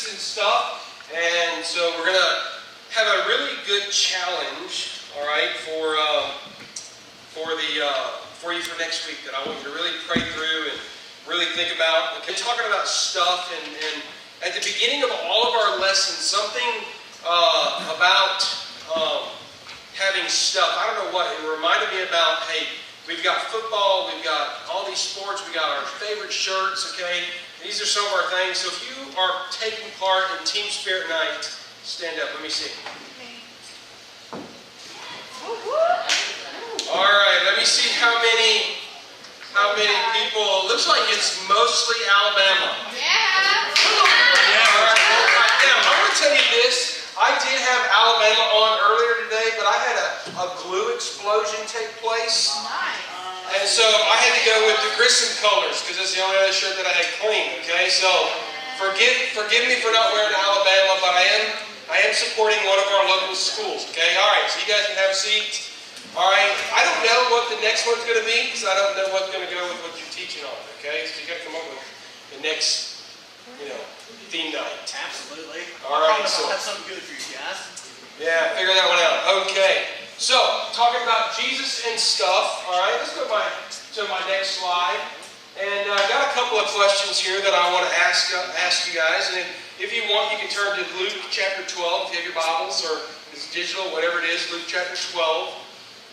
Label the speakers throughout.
Speaker 1: Jesus and stuff. And so we're going to have a really good challenge, all right, for you for next week that I want you to really pray through and really think about. Okay, talking about stuff, and at the beginning of all of our lessons, something about having stuff. I don't know what, it reminded me about, hey, we've got football, we've got all these sports, we got our favorite shirts, okay? These are some of our things. So if you are taking part in Team Spirit Night, stand up, let me see. All right, let me see how many people. It looks like it's mostly Alabama.
Speaker 2: Yeah.
Speaker 1: All right, well, now, I'm going to tell you this. I did have Alabama on earlier today, but I had a glue explosion take place. And so I had to go with the Grissom colors because that's the only other shirt that I had clean. Okay, so forgive me for not wearing Alabama, but I am supporting one of our local schools. Okay, all right, so you guys can have a seat. All right, I don't know what the next one's going to be because I don't know what's going to go with what you're teaching on. Okay, so you got to come up with the next, theme night.
Speaker 3: Absolutely.
Speaker 1: All right,
Speaker 3: so
Speaker 1: so
Speaker 3: I'll have something good for you guys.
Speaker 1: yeah, figure that one out. Okay, so talking about Jesus and stuff. All right, let's go to my next slide. And I've got a couple of questions here that I want to ask you guys. And if you want, you can turn to Luke chapter 12 if you have your Bibles, or it's digital, whatever it is. Luke chapter 12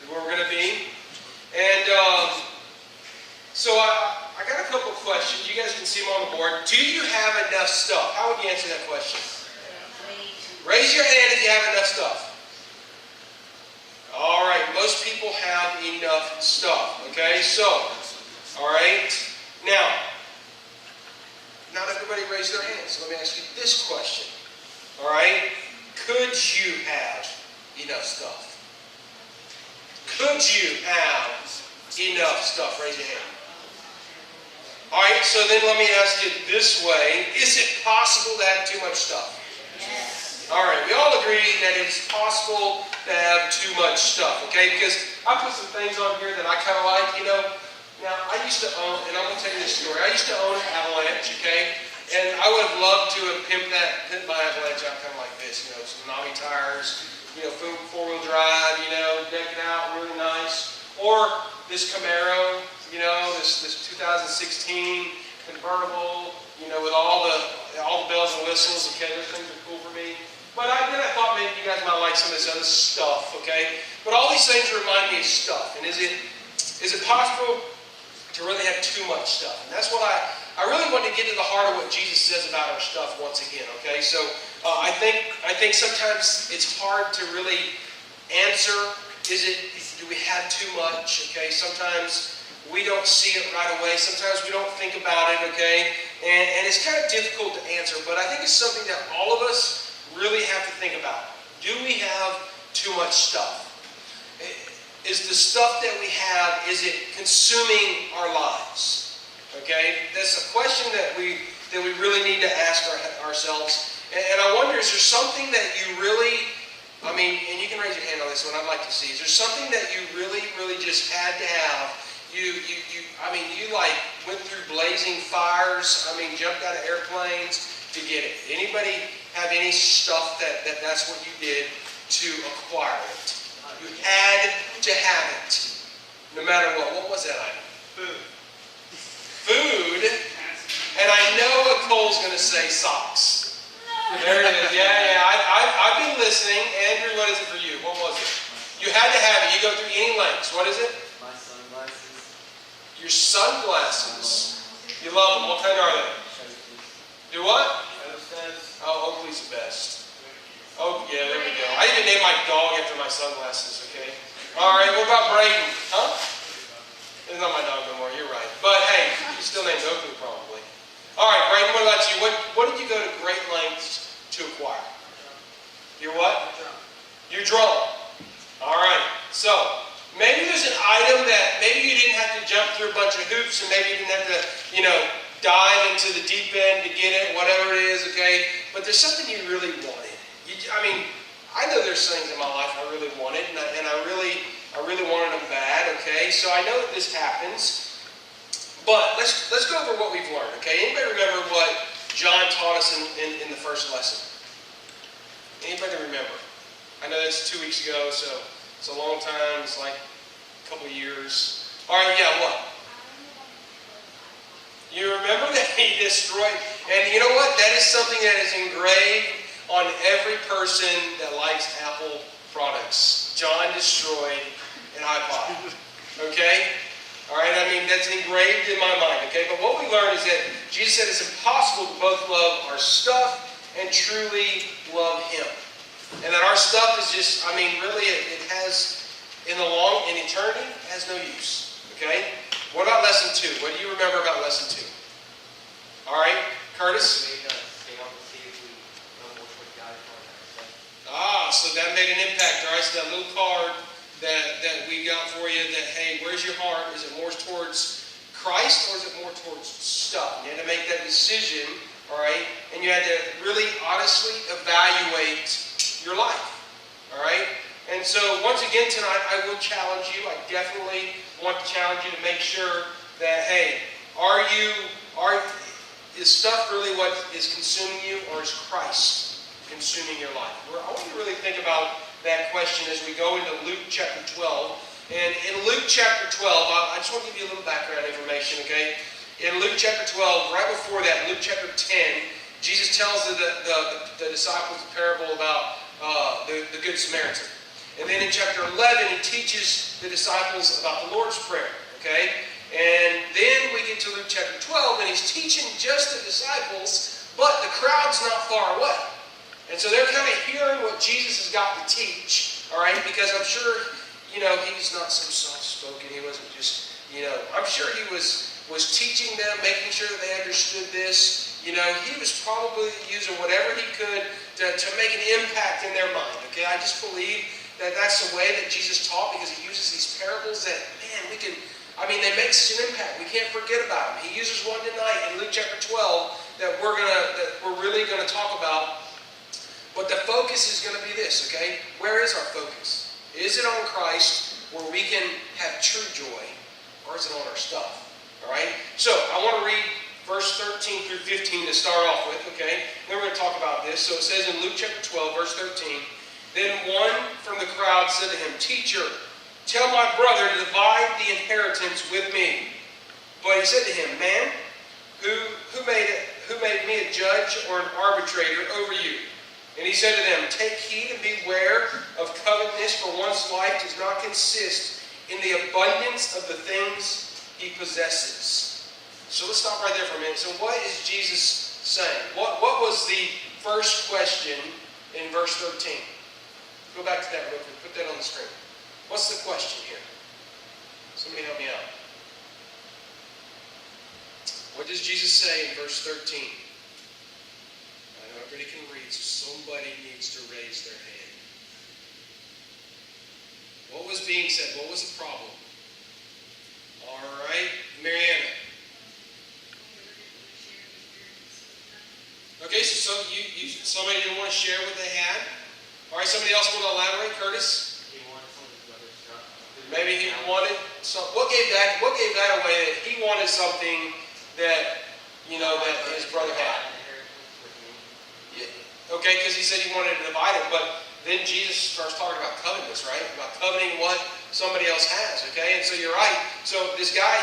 Speaker 1: is where we're going to be. And so I got a couple of questions. You guys can see them on the board. Do you have enough stuff? How would you answer that question? Raise your hand if you have enough stuff. All right, most people have enough stuff. Okay, so, all right. Now, not everybody raised their hands. So let me ask you this question. All right, could you have enough stuff? Could you have enough stuff? Raise your hand. All right, so then let me ask it this way. Is it possible to have too much stuff?
Speaker 2: Yes.
Speaker 1: All right, we all agree that it's possible to have too much stuff, okay? Because I put some things on here that I kind of like, Now, I used to own, and I'm going to tell you this story. I used to own an Avalanche, okay? And I would have loved to have pimped my Avalanche out kind of like this, Tsunami tires, four-wheel drive, deck it out really nice. Or this Camaro, this 2016 convertible, with all the bells and whistles. Okay, those things are cool for me. But then I thought maybe you guys might like some of this other stuff. Okay, but all these things remind me of stuff. And is it possible to really have too much stuff? And that's what I really want to get to the heart of what Jesus says about our stuff once again. Okay, so I think sometimes it's hard to really answer. Do we have too much? Okay, sometimes we don't see it right away. Sometimes we don't think about it, okay? And it's kind of difficult to answer, but I think it's something that all of us really have to think about. Do we have too much stuff? Is the stuff that we have, is it consuming our lives? Okay? That's a question that we really need to ask ourselves. And I wonder, is there something that you really, and you can raise your hand on this one, I'd like to see. Is there something that you really, really just had to have? You went through blazing fires, jumped out of airplanes to get it. Anybody have any stuff that's what you did to acquire it? You had to have it, no matter what. What was that item? Food. And I know Cole's going to say socks. There it is. Yeah. I've been listening. Andrew, what is it for you? What was it? You had to have it. You go through any lengths. What is it?
Speaker 4: My sunglasses.
Speaker 1: Your sunglasses. You love them. What kind are they? Do what? Oh, Oakley's the best. Oh, yeah, there we go. I even named my dog after my sunglasses, okay? All right, what about Brayden? Huh? It's not my dog no more, you're right. But hey, you still named Oakley probably. All right, Brayden, what about you? What did you go to great lengths to acquire? Your what? Your drone. All right, so maybe there's an item that maybe you didn't have to jump through a bunch of hoops, and maybe you didn't have to, dive into the deep end to get it, whatever it is, okay? But there's something you really wanted. I know there's things in my life I really wanted, and I really wanted them bad, okay? So I know that this happens. But let's go over what we've learned, okay? Anybody remember John taught us in the first lesson? Anybody remember? I know that's 2 weeks ago, so it's a long time. It's like a couple years. All right, yeah, what? You remember that he destroyed, and you know what? That is something that is engraved on every person that likes Apple products. John destroyed an iPod. Okay? All right, I mean, that's engraved in my mind. Okay, but what we learn is that Jesus said it's impossible to both love our stuff and truly love Him. And that our stuff is just, I mean, really, it has, in eternity, it has no use. Okay? What about lesson 2? What do you remember about lesson 2? All right, Curtis? So that made an impact. All right, so that little card that we got for you that, hey, where's your heart? Is it more towards Christ or is it more towards stuff? You had to make that decision, all right? And you had to really honestly evaluate your life, all right? And so once again tonight, I will challenge you. I definitely want to challenge you to make sure that, hey, is stuff really what is consuming you, or is Christ consuming your life? I want you to really think about that question as we go into Luke chapter 12. And in Luke chapter 12, I just want to give you a little background information, okay? In Luke chapter 12, right before that, Luke chapter 10, Jesus tells the disciples a parable about the Good Samaritan. And then in chapter 11, he teaches the disciples about the Lord's Prayer, okay? And then we get to Luke chapter 12, and he's teaching just the disciples, but the crowd's not far away. And so they're kind of hearing what Jesus has got to teach, all right? Because I'm sure, he's not so soft-spoken. He wasn't just, I'm sure he was teaching them, making sure that they understood this. He was probably using whatever he could to make an impact in their mind, okay? I just believe that that's the way that Jesus taught, because he uses these parables that, man, they make such an impact. We can't forget about them. He uses one tonight in Luke chapter 12 that we're really going to talk about. But the focus is going to be this, okay? Where is our focus? Is it on Christ, where we can have true joy, or is it on our stuff? All right? So, I want to read verse 13 through 15 to start off with, okay? Then we're going to talk about this. So, it says in Luke chapter 12, verse 13, "Then one from the crowd said to him, 'Teacher, tell my brother to divide the inheritance with me.' But he said to him, 'Man, who made me a judge or an arbitrator over you?' And he said to them, 'Take heed and beware of covetousness, for one's life does not consist in the abundance of the things he possesses.'" So let's stop right there for a minute. So what is Jesus saying? What was the first question in verse 13? Go back to that real quick. Put that on the screen. What's the question here? Somebody help me out. What does Jesus say in verse 13? I know everybody can read, so somebody needs to raise their hand. What was being said? What was the problem? All right, Mariana. Okay, so somebody didn't want to share what they had. All right, somebody else want to elaborate? Curtis?
Speaker 3: He wanted some of his other stuff.
Speaker 1: Maybe he wanted some. What gave that away? That he wanted something that that his brother had. Yeah. Okay, because he said he wanted to divide it, but then Jesus starts talking about covetousness, right? About coveting what somebody else has. Okay, and so you're right. So this guy,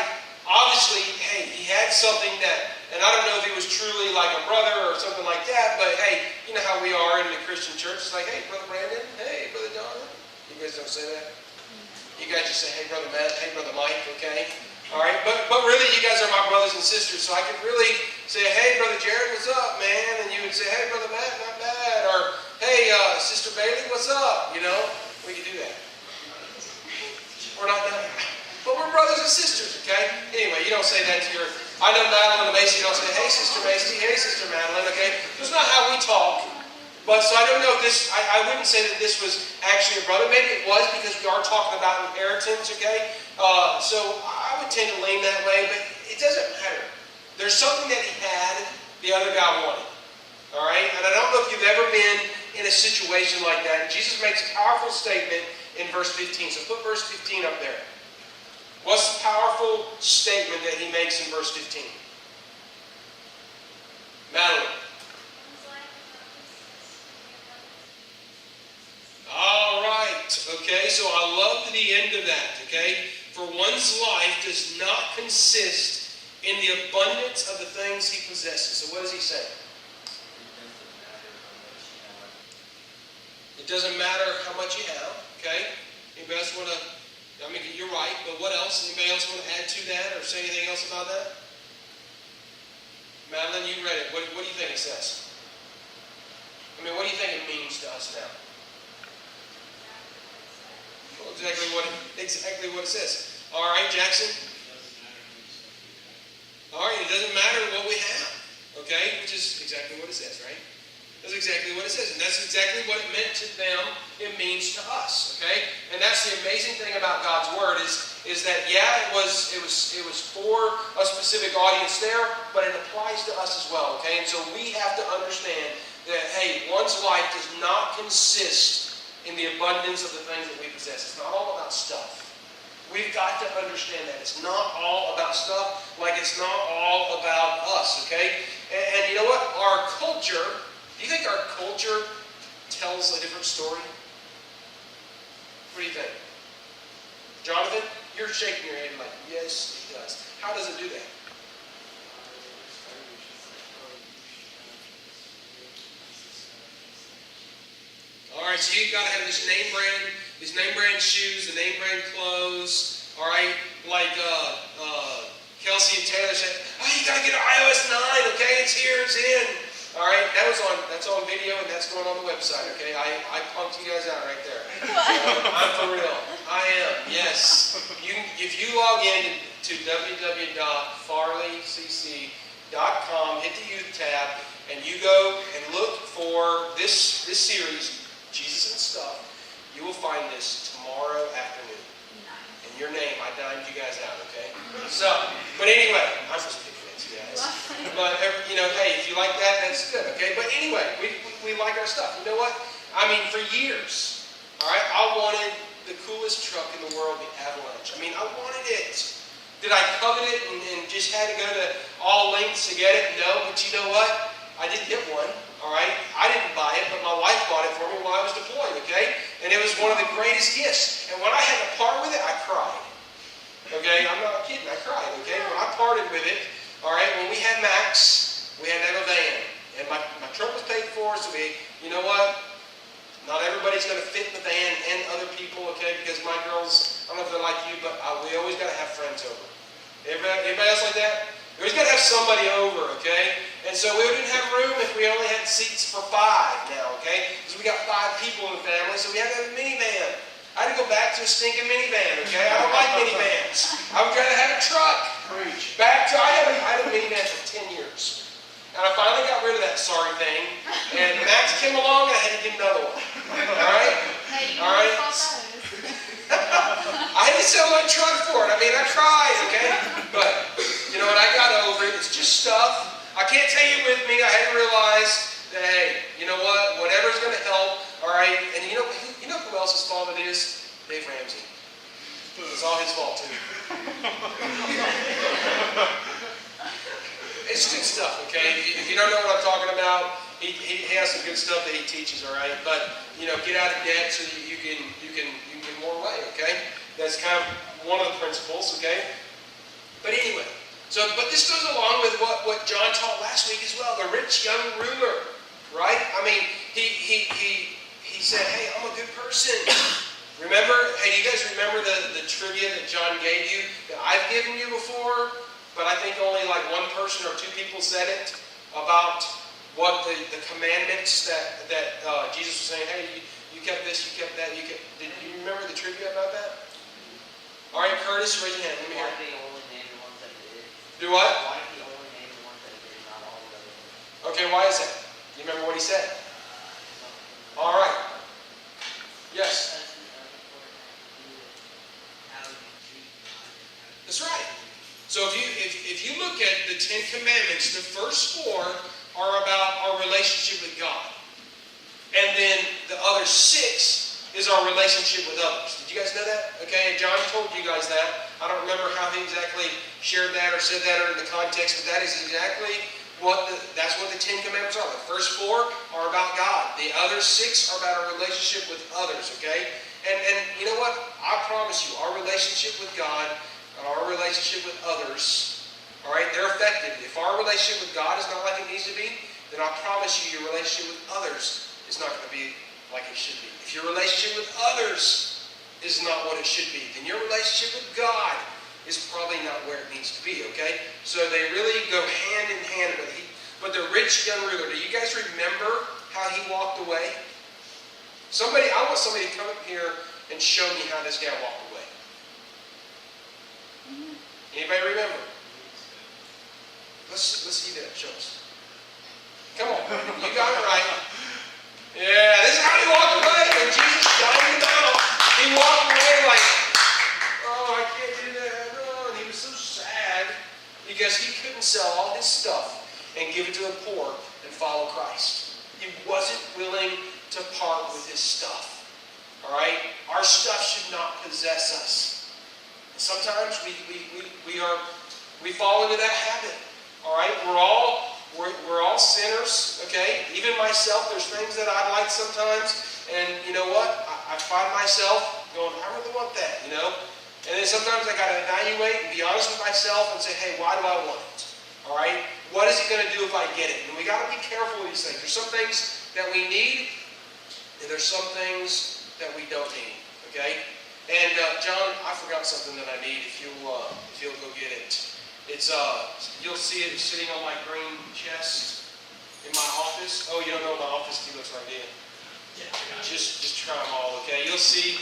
Speaker 1: obviously, hey, he had something that, and I don't know if he was truly like a brother or something like that, but hey, you know how we are in the Christian church. It's like, hey, Brother Brandon, hey, Brother Don. You guys don't say that? You guys just say, hey, Brother Matt, hey, Brother Mike, okay? All right, but really, you guys are my brothers and sisters, so I could really say, hey, Brother Jared, what's up, man? And you would say, hey, Brother Matt, not bad. Or, hey, Sister Bailey, what's up? We could do that. We're not done. But we're brothers and sisters, okay? Anyway, you don't say that to your... I know Madeline and Macy don't say, hey, Sister Macy, hey, Sister Madeline, okay? That's not how we talk. But so I don't know if this... I wouldn't say that this was actually a brother. Maybe it was, because we are talking about inheritance, okay? So I would tend to lean that way, but it doesn't matter. There's something that he had the other guy wanted. All right? And I don't know if you've ever been in a situation like that. Jesus makes a powerful statement in verse 15. So put verse 15 up there. What's the powerful statement that he makes in verse 15? Madeline. the end of that, okay? For one's life does not consist in the abundance of the things he possesses. So what does he say? It doesn't matter how much you have, okay? Anybody else want to, I mean, you're right, but what else? Anybody else want to add to that or say anything else about that? Madeline, you read it. What do you think it says? I mean, what do you think it means to us now? Well, exactly what it says. All right, Jackson? All right, it doesn't matter what we have, okay? Which is exactly what it says, right? That's exactly what it says, and that's exactly what it meant to them. It means to us, okay? And that's the amazing thing about God's Word is that it was for a specific audience there, but it applies to us as well, okay? And so we have to understand that hey, one's life does not consist in the abundance of the things that we possess. It's not all about stuff. We've got to understand that it's not all about stuff, like it's not all about us, okay? And you know what? Our culture. Do you think our culture tells a different story? What do you think? Jonathan, you're shaking your head like, yes, it does. How does it do that? All right, so you've got to have these name brand shoes, the name brand clothes. All right, like Kelsey and Taylor said, oh, you got to get an iOS 9, okay? It's here, it's in. All right, that's on video and that's going on the website, okay? I punked you guys out right there. I'm for real. I am, yes. If you log in to www.farleycc.com, hit the youth tab, and you go and look for this series, Jesus and Stuff, you will find this tomorrow afternoon. In your name, I dined you guys out, okay? So, but anyway, I'm just picking at you guys. But, hey, if you like that, that's good, okay? But anyway, we like our stuff. You know what? I mean, for years, all right, I wanted the coolest truck in the world, the Avalanche. I mean, I wanted it. Did I covet it and just had to go to all lengths to get it? No, but you know what? I did get one, all right? I didn't buy it, but my wife bought it for me while I was deployed, okay? And it was one of the greatest gifts. And when I had to part with it, I cried. Okay? I'm not kidding. I cried, okay? When I parted with it, all right, when we had Max, we had to have a van. And my truck was paid for, so you know what? Not everybody's going to fit in the van and other people, okay? Because my girls, I don't know if they're like you, but we always got to have friends over. Anybody else like that? We always got to have somebody over, okay? And so we didn't have room if we only had seats for 5 now, okay? Because we got 5 people in the family, so we had to have a minivan. I had to go back to a stinking minivan, okay? I don't like minivans. I would rather have a truck.
Speaker 3: Preach.
Speaker 1: I had a minivan for 10 years. And I finally got rid of that sorry thing. And Max came along and I had to get another one. All right?
Speaker 2: Hey,
Speaker 1: all right? I had to sell my truck for it. I mean, I tried, okay? But, you know what? I got over it. It's just stuff. I can't take it with me. I had to realize that, hey, you know what? Whatever's going to help, all right? And you know who else's fault it is? Dave Ramsey. It's all his fault, too. It's good stuff, okay? If you don't know what I'm talking about, he has some good stuff that he teaches, all right? But, get out of debt so that you can get more away, okay? That's kind of one of the principles, okay? But anyway, but this goes along with what John taught last week as well, the rich young ruler, right? I mean, he said, hey, I'm a good person. Remember, hey, do you guys remember the trivia that John gave you that I've given you before? But I think only like one person or 2 people said it about what the commandments that Jesus was saying, hey, you kept this, you kept that, did you remember the trivia about that? All right, Curtis, raise your hand. Let me hear.
Speaker 3: Why did he only name the ones that did?
Speaker 1: Do what?
Speaker 3: Why did he only name the ones that did, not all of them?
Speaker 1: Okay, why is that? You remember what he said? All right. Yes. That's right. So if you look at the 10 Commandments, the first 4 are about our relationship with God. And then the other 6 is our relationship with others. Did you guys know that? Okay, and John told you guys that. I don't remember how he exactly shared that or said that or in the context, but that is exactly that's what the 10 Commandments are. The first 4 are about God. The other 6 are about our relationship with others, okay? And you know what? I promise you, our relationship with God and our relationship with others, all right, they're affected. If our relationship with God is not like it needs to be, then I promise you your relationship with others is not going to be like it should be. If your relationship with others is not what it should be, then your relationship with God is probably not where it needs to be, okay? So they really go hand in hand. But the rich young ruler, do you guys remember how he walked away? I want somebody to come up here and show me how this guy walked away. Anybody remember? Let's see that. Show us. Come on, you got it right. Yeah, this is how he walked away when Jesus died him down. He walked away like, oh, I can't do that. Oh, and he was so sad because he couldn't sell all his stuff and give it to the poor and follow Christ. He wasn't willing to part with his stuff. All right? Our stuff should not possess us. Sometimes we fall into that habit. All right? We're all sinners, okay? Even myself, there's things that I like sometimes, and you know what? I find myself going, I really want that, you know? And then sometimes I got to evaluate and be honest with myself and say, hey, why do I want it? All right? What is it going to do if I get it? And we got to be careful with these things. There's some things that we need, and there's some things that we don't need, okay? And John, I forgot something that I need. If you'll go get it. It's you'll see it sitting on my green chest in my office. Oh, you don't know my office key looks like, do you? Yeah. Just try them all, okay? You'll see.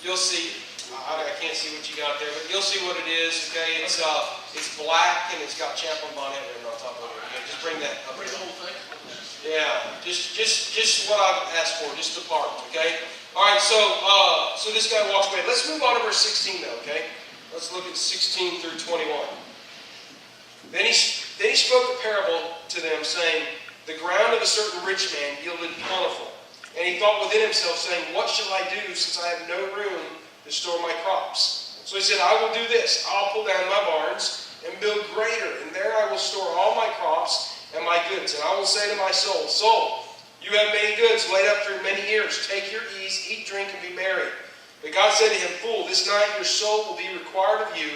Speaker 1: I can't see what you got there, but you'll see what it is, okay? It's black and it's got Chaplain Bonnet written on top of it. Okay? Just bring that up.
Speaker 3: Bring the whole thing.
Speaker 1: Yeah, just what I've asked for, just the part, okay? All right, so this guy walks away. Let's move on to verse 16, though, okay? Let's look at 16 through 21. Then he spoke a parable to them, saying, the ground of a certain rich man yielded plentiful. And he thought within himself, saying, what shall I do, since I have no room to store my crops? So he said, I will do this. I'll pull down my barns and build greater, and there I will store all my crops and my goods. And I will say to my soul, soul, you have many goods laid up through many years. Take your ease, eat, drink, and be merry. But God said to him, fool, this night your soul will be required of you.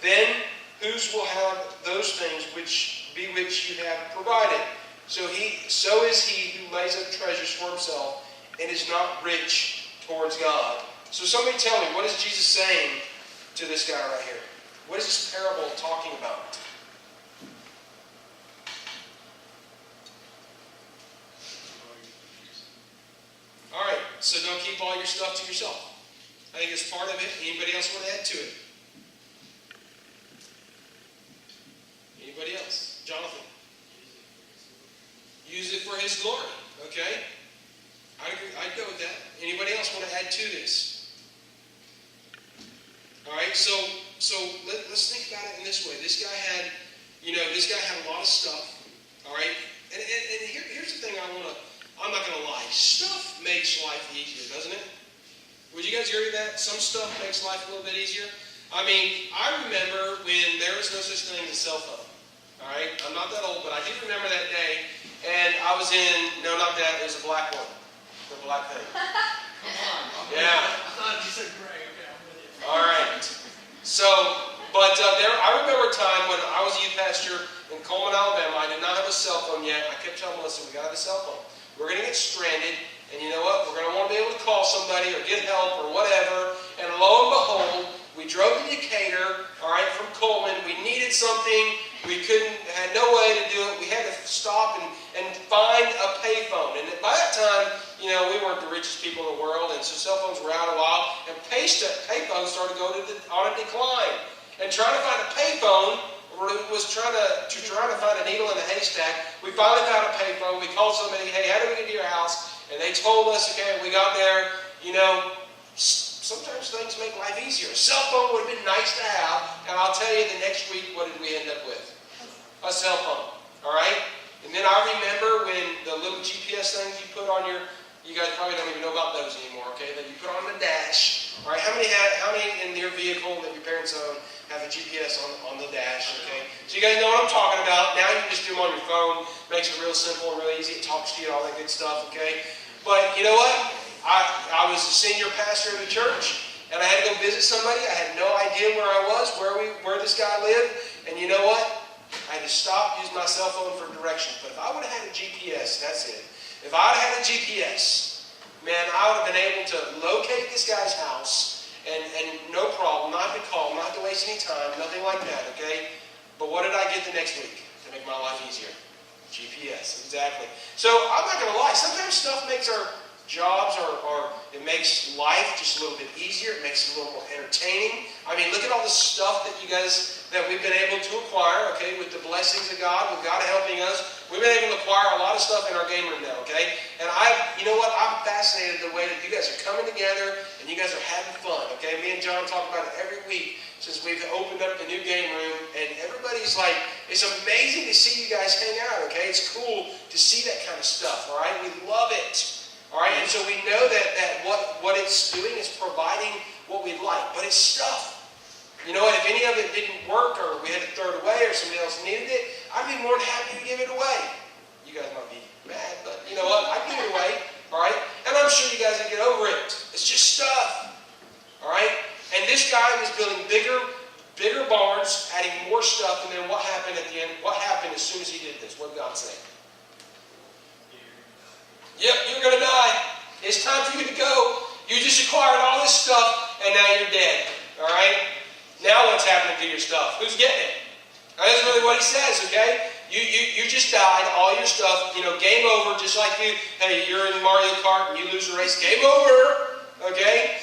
Speaker 1: Then whose will have those things which you have provided? So is he who lays up treasures for himself and is not rich towards God. So somebody tell me, what is Jesus saying to this guy right here? What is this parable talking about? All right, so don't keep all your stuff to yourself. I think it's part of it. Anybody else want to add to it? Anybody else? Jonathan? Use it for his glory. Okay? I agree. I'd go with that. Anybody else want to add to this? All right, so let's think about it in this way. This guy had a lot of stuff. All right? And here's the thing I'm not going to lie. Stuff makes life easier, doesn't it? Would you guys agree with that? Some stuff makes life a little bit easier. I mean, I remember when there was no such thing as a cell phone. All right? I'm not that old, but I do remember that day. And I was no, not that. It was a black one. The black thing.
Speaker 3: Come on.
Speaker 1: Yeah.
Speaker 3: I thought you said gray. Okay, I'm with you.
Speaker 1: All right. So, but I remember a time when I was a youth pastor in Coleman, Alabama. I did not have a cell phone yet. I kept telling Melissa, we got to have a cell phone. We're going to get stranded, and you know what? We're going to want to be able to call somebody or get help or whatever. And lo and behold, we drove to Decatur, all right, from Coleman. We needed something. We had no way to do it. We had to stop and find a payphone. And by that time, we weren't the richest people in the world, and so cell phones were out a while. And payphones started going on a decline. And trying to find a payphone was trying to find a needle in a haystack. We finally found a payphone. We called somebody, hey, how do we get to your house? And they told us, okay, we got there. Sometimes things make life easier. A cell phone would have been nice to have, and I'll tell you the next week, what did we end up with? A cell phone, all right? And then I remember when the little GPS things you put on you guys probably don't even know about those anymore, okay, that you put on the dash, all right? How many in your vehicle that your parents own have a GPS on the dash, okay? So you guys know what I'm talking about. Now you can just do them on your phone. Makes it real simple and real easy. It talks to you, all that good stuff, okay? But you know what? I was the senior pastor of the church, and I had to go visit somebody. I had no idea where I was, where this guy lived. And you know what? I had to stop using my cell phone for directions. But if I would have had a GPS, that's it. If I would have had a GPS, man, I would have been able to locate this guy's house, and no problem, not to call, not to waste any time, nothing like that, okay? But what did I get the next week to make my life easier? GPS, exactly. So I'm not going to lie. Sometimes stuff makes our jobs or it makes life just a little bit easier. It makes it a little more entertaining. I mean, look at all the stuff that we've been able to acquire, okay, with the blessings of God, with God helping us. We've been able to acquire a lot of stuff in our game room now, okay? And you know what? I'm fascinated the way that you guys are coming together and you guys are having fun, okay? Me and John talk about it every week since we've opened up the new game room, and everybody's like, it's amazing to see you guys hang out, okay? It's cool to see that kind of stuff, all right? We love it. All right, and so we know that what it's doing is providing what we'd like, but it's stuff. You know what? If any of it didn't work, or we had to throw it away, or somebody else needed it, I'd be more than happy to give it away. You guys might be mad, but you know what? I'd give it away. All right, and I'm sure you guys would get over it. It's just stuff. All right, and this guy was building bigger barns, adding more stuff, and then what happened at the end? What happened as soon as he did this? What did God say? Yep, you're going to die. It's time for you to go. You just acquired all this stuff, and now you're dead. All right? Now what's happening to your stuff? Who's getting it? That's really what he says, okay? You just died, all your stuff, game over, just like you're in Mario Kart and you lose the race. Game over, okay?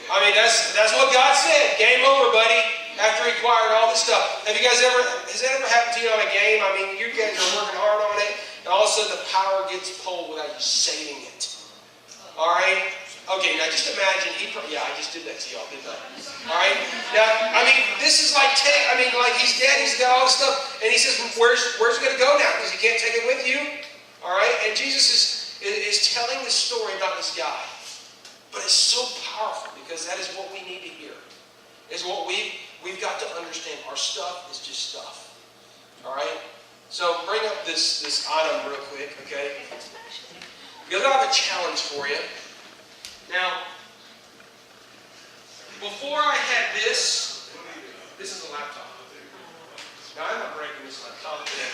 Speaker 1: I mean, that's what God said. Game over, buddy, after he acquired all this stuff. Has that ever happened to you on a game? I mean, you guys are working hard on it, and all of a sudden the power gets pulled without you saving it. All right? Okay, now just imagine, I just did that to y'all, didn't I? All right? Now, I mean, this is like he's dead, he's got all this stuff, and he says, where's it going to go now? Because you can't take it with you. All right? And Jesus is telling this story about this guy. But it's so powerful because that is what we need to hear. Is what we've got to understand. Our stuff is just stuff. All right? So bring up this item real quick, okay? Because I have a challenge for you. Now, before I had this is a laptop. Now, I'm not breaking this laptop today.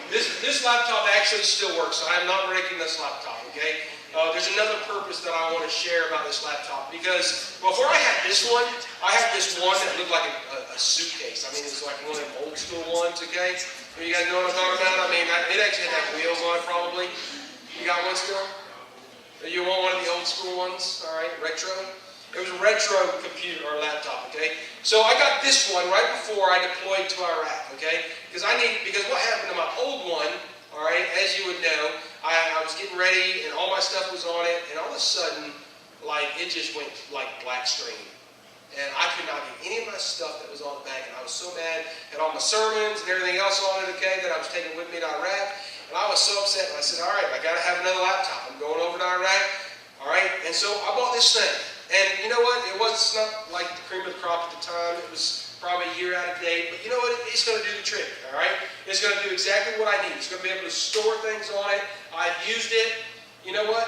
Speaker 1: This laptop actually still works, so I'm not breaking this laptop, okay? There's another purpose that I want to share about this laptop, because before I had this one, I had this one that looked like a suitcase. I mean, it was like one of them old school ones, okay? You guys know what I'm talking about? I mean, it actually had wheels on it, probably. You got one still? You want one of the old school ones? All right, retro? It was a retro computer or laptop, okay? So I got this one right before I deployed to Iraq, okay? Because what happened to my old one, all right, as you would know, I was getting ready and all my stuff was on it, and all of a sudden, it just went like black screen. And I could not get any of my stuff that was on the back, and I was so mad at all my sermons and everything else on it, okay, that I was taking with me to Iraq. And I was so upset, and I said, all right, I got to have another laptop. I'm going over to Iraq, all right? And so I bought this thing. And you know what? It's not like the cream of the crop at the time. It was probably a year out of date. But you know what? It's going to do the trick, all right? It's going to do exactly what I need. It's going to be able to store things on it. I've used it, you know what?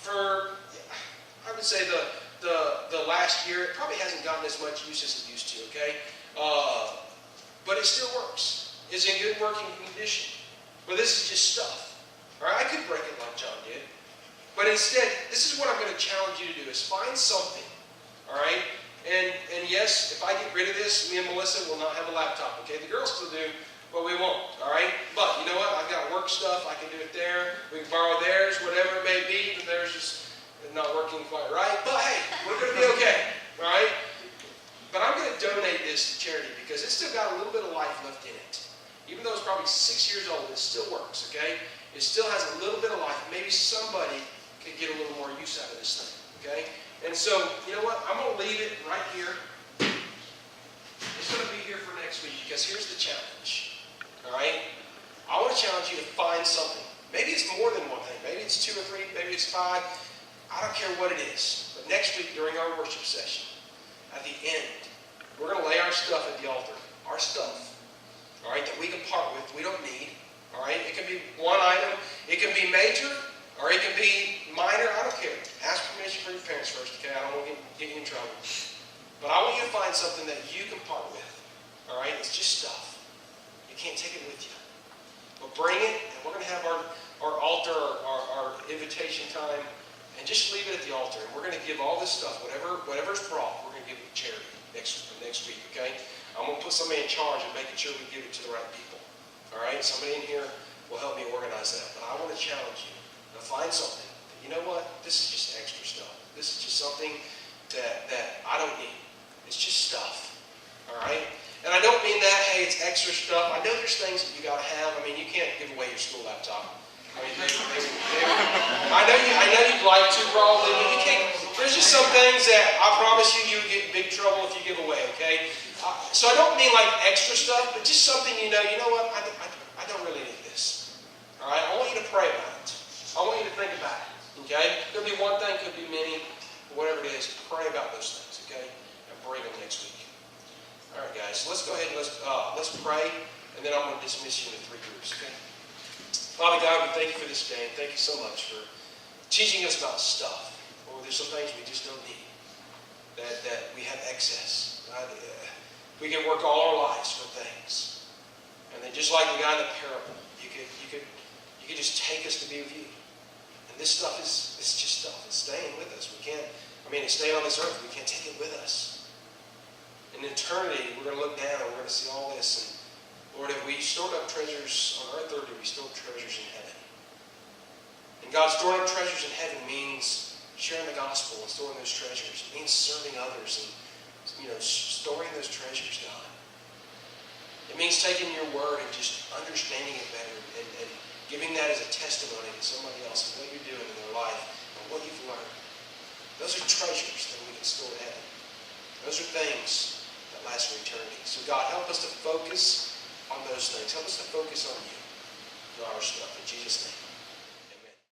Speaker 1: I would say the last year, it probably hasn't gotten as much use as it used to, okay? But it still works. It's in good working condition. But this is just stuff. All right? I could break it like John did. But instead, this is what I'm going to challenge you to do, is find something. All right? And yes, if I get rid of this, me and Melissa will not have a laptop, okay? The girls still do, but we won't, all right? But you know what? I've got work stuff. I can do it there. We can borrow theirs, whatever it may be, but theirs is not working quite right. But hey, we're going to be okay, all right? But I'm going to donate this to charity because it's still got a little bit of life left in it. Even though it's probably 6 years old, it still works, okay? It still has a little bit of life. Maybe somebody could get a little more use out of this thing, okay? And so, you know what? I'm going to leave it right here. It's going to be here for next week because here's the challenge, all right? I want to challenge you to find something. Maybe it's more than one thing. Maybe it's 2 or 3. Maybe it's 5. I don't care what it is. But next week during our worship session, at the end, we're going to lay our stuff at the altar. Our stuff. All right, that we can part with, we don't need. All right, it can be one item, it can be major, or it can be minor, I don't care. Ask permission from your parents first, okay? I don't want to get you in trouble. But I want you to find something that you can part with. All right? It's just stuff. You can't take it with you. But bring it, and we're going to have our altar, our invitation time, and just leave it at the altar. And we're going to give all this stuff, whatever's brought, we're going to give it to charity next week, okay? I'm going to put somebody in charge of making sure we give it to the right people. All right? Somebody in here will help me organize that. But I want to challenge you to find something. You know what? This is just extra stuff. This is just something that I don't need. It's just stuff. All right? And I don't mean that, hey, it's extra stuff. I know there's things that you got to have. I mean, you can't give away your school laptop. I mean, I know you'd like to probably, but you can't. There's just some things that I promise you would get in big trouble if you give away, okay? So I don't mean like extra stuff, but just something you know what? I don't really need this. All right? I want you to pray about it. I want you to think about it. Okay? Could be one thing, could be many, whatever it is. Pray about those things, okay? And bring them next week. All right, guys. So let's go ahead and let's pray, and then I'm going to dismiss you into 3 groups, okay? Father God, we thank you for this day, and thank you so much for teaching us about stuff. Lord, there's some things we just don't need, that we have excess. God, we can work all our lives for things, and then just like the guy in the parable, you could just take us to be with you. And this stuff it's just stuff. It's staying with us. It's staying on this earth. We can't take it with us. In eternity, we're going to look down and we're going to see all this. And Lord, have we stored up treasures on earth, or do we store treasures in heaven? And God, storing up treasures in heaven means sharing the gospel and storing those treasures. It means serving others and storing those treasures, God. It means taking your word and just understanding it better and giving that as a testimony to somebody else of what you're doing in their life and what you've learned. Those are treasures that we can store in heaven. Those are things that last for eternity. So God, help us to focus on those things. Help us to focus on you, not our stuff. In Jesus' name.